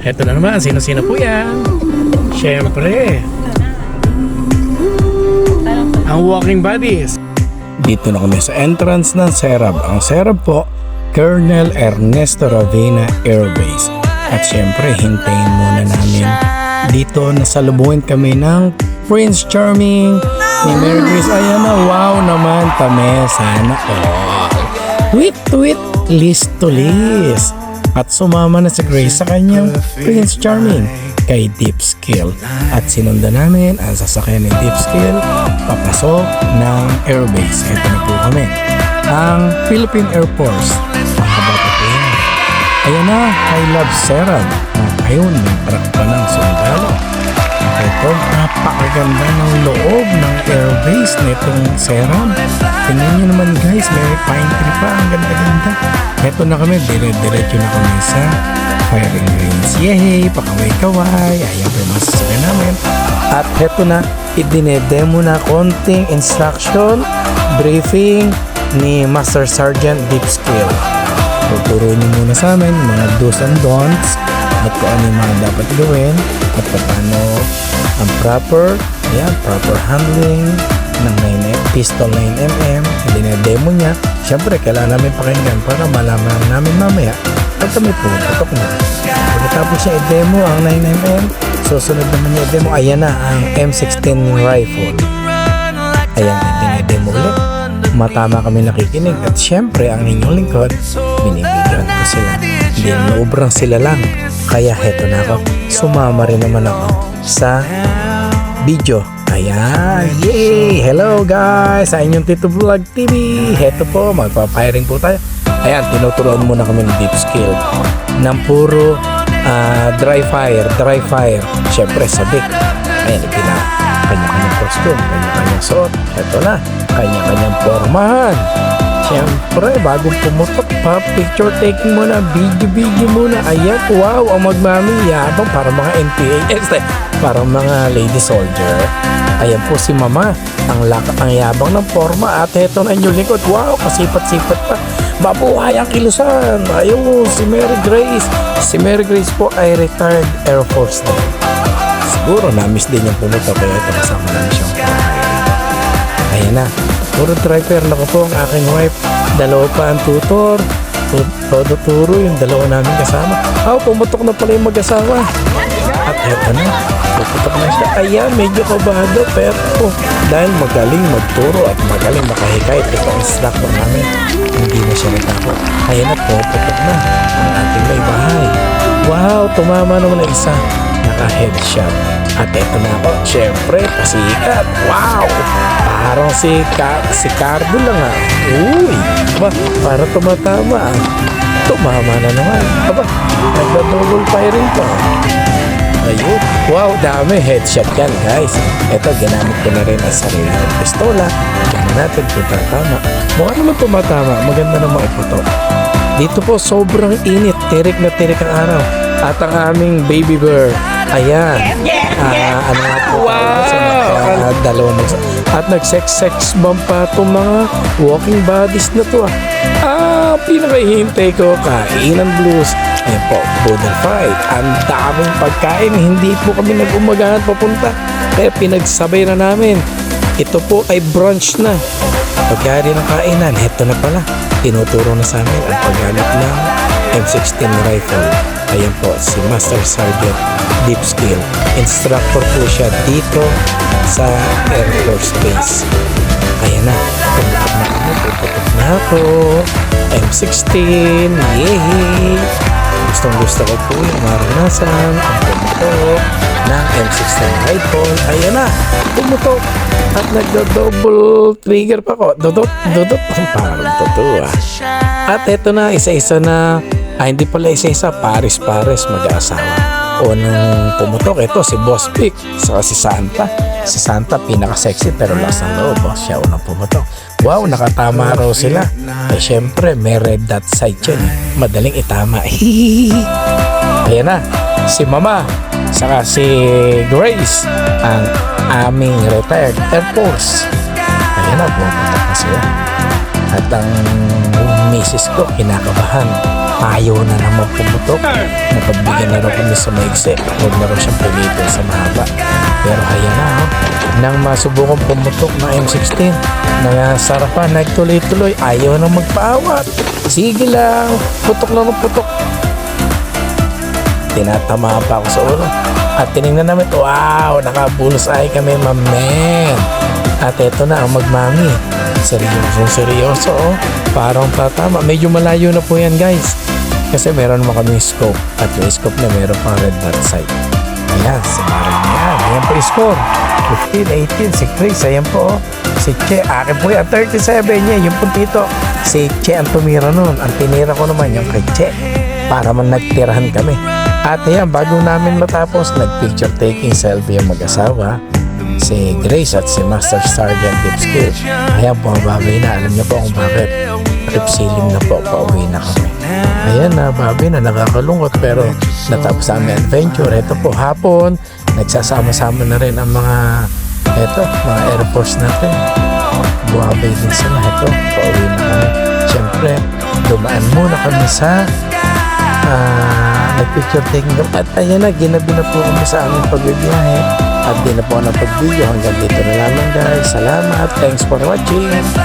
Eto na naman, sino-sino po yan? Siyempre, ang walking buddies. Dito na kami sa entrance ng Serab. Ang Serab po, Colonel Ernesto Ravena Air Base. At siyempre, hintayin muna namin dito. Nasalubungin kami ng Prince Charming ni Mary Grace. Ayan na, wow naman kami. Sana all. Tweet, tweet, list to list. At sumama na si Grace sa kanyang Prince Charming kay Deep Skill. At sinundan namin ang sasakyan ni Deep Skill papasok ng airbase. Ito na po kami. Ang Philippine Air Force. Pakabata po yan. Ayan na, I love Serab. Ayun, may parak pa ng sundalo. Ito, napakaganda ng loob ng airbase nitong Serab. Tingnan nyo naman guys, may pine tree pa. Ang ganda-ganda. Ito na kami, dire-diretso na kami sa firing range. Yay! Pakaway-kaway. Ayan po yung masasakyan namin. At ito na, idinedemo na konting instruction, briefing ni Master Sergeant Deep Skill. Tuturo niyo muna sa amin mga do's and don'ts at kung ano yung mga dapat gawin at paano ang proper handling ng pistol 9mm. Dinedemo niya. Siyempre, kailangan namin pakinggan para malaman namin mamaya at kami pumatok na. Pagkatapos siya i-demo ang 9mm, susunod naman niya i-demo. Ayan na ang M16 rifle. Ayan, dinedemo ulit. Matama kami nakikinig at siyempre ang inyong lingkod, binibigyan ko sila. Dinobrang sila lang. Kaya heto na ako. Sumama rin naman ako sa video. Ayan, yay! Hello guys! Sa inyong Tito Vlog TV. Heto po, magpa-firing po tayo. Ayan, tinuturuan muna kami ng Deep Skill ng puro dry fire. Siyempre, sabik. Ayan, kanya-kanyang costume, kanya-kanyang suot. Heto na, kanya-kanyang pormahan. Siyempre, bagong pumutok pa, picture taking muna, video muna. Ayan, wow, ang magmami, yabang para mga NPAs, para mga lady soldier. Ayan po si Mama, ang yabang ng forma. At eto na inyong likod, wow, kasipat-sipat pa. Mabuhay ang kilusan. Ayun, si Mary Grace. Si Mary Grace po ay retired Air Force din. Siguro na-miss din yung pumutok, kaya ito kasama namin siyang ayan na. Puro driver na ko po ang aking wife. Dalawa pa ang tutor. Todo turo yung dalawa namin kasama. Pumutok na pala yung mag-asawa. At eto na. Puputok na siya. Ayan, medyo kabado. Pero dahil magaling magturo at magaling makahikayat itong instructor namin, hindi na siya natakot. Ayan na, puputok na ang ating may bahay. Wow, tumama naman na isa. Naka-headshot. At eto na ako, syempre, pasikat. Wow! Parang si Cardo lang Uy! Para tumatama Tumama na naman. Nagda-double firing pa. Ayun. Wow, dami. Headshot yan, guys. Eto, ginamit ko na rin ang sarili ng pistola. Tignan natin kung tatama. Mukha naman tumatama. Maganda naman iputok. Dito po, sobrang init. Tirik na tirik ang araw. At ang aming baby bear. Ayan. Ano nga po? Wow! Dalawang at nag-sex bomb pa itong mga walking bodies na to pinakahihintay ko, kainan blues. Ayan po, Boodle Fight. Ang daming pagkain, hindi po kami nag-umagahan papunta. Kaya pinagsabay na namin. Ito po ay brunch na. Pagkari ng kainan, heto na pala. Tinuturo na sa amin ang paggamit ng M16 rifle. Ayan po, si Master Sergeant Deep Skill. Instructor po siya dito sa Air Force Base. Ayan na, puputok na ako. M16, yay! Gustong-gusto ko po yung maranasan ang pumutok ng M16 rifle. Ayan na, pumutok at nagdo-double trigger pa ko. Dodot, parang totoo At eto na, isa-isa na. Hindi pala isa-isa, pares-pares mag-aasawa. Unang pumutok, ito si Boss Pick, saka si Santa. Si Santa pinaka-sexy pero last ang loob. Siya unang pumutok. Wow, nakatama raw sila. Syempre, may red dot sight yan. Madaling itama. Ayan na, si Mama, saka si Grace, ang aming retired Air Force. Ayan na, pumutok na sila. At ang misis ko, kinakabahan. ayaw na naman pumutok. Napagbigyan na raw kami sa maigsi. Huwag na raw siyang pilitin sa mahaba. Pero ayan na, nang masubukang pumutok na M16, nasarapan, nagtuloy-tuloy, ayaw na magpaawat. Sige lang, putok lang ng putok. Tinatama pa ako sa ulo. At tinignan namin, wow, nakabulusay kami, mamen. At eto na ang magmami. Seryoso, oh. Parang tatama. Medyo malayo na po yan, guys. Kasi meron naman kami scope. At yung scope na meron pang red dot sight. Ayan, sabarin yan. Ayan po yung score. 15, 18, si Chris. Ayan po, oh. Si Che. Akin po yan. 37 niya. Yung puntito. Si Che ang tumira nun. Ang tinira ko naman yung kay Che. Para man nagtirahan kami. At ayan, bago namin matapos, nag-picture taking selfie ang mag-asawa, si Grace at si Master Sergeant Dipskill. Ayan po, babi na. Alam niyo po kung bakit. Trip ceiling na po, pauwi na kami. Ayan na, babi na, nakakalungkot pero natapos ang adventure. Ito po, hapon, nagsasama-sama na rin ang mga Air Force natin. Buwabay din sila. Ito, pauwi na kami. Siyempre, dumaan muna kami sa nag-picture taking at ayan na, ginabi na po kami sa aming pagbibiyahe at di na po ako ng pag-video. Hanggang dito na lamang, guys. Salamat, thanks for watching.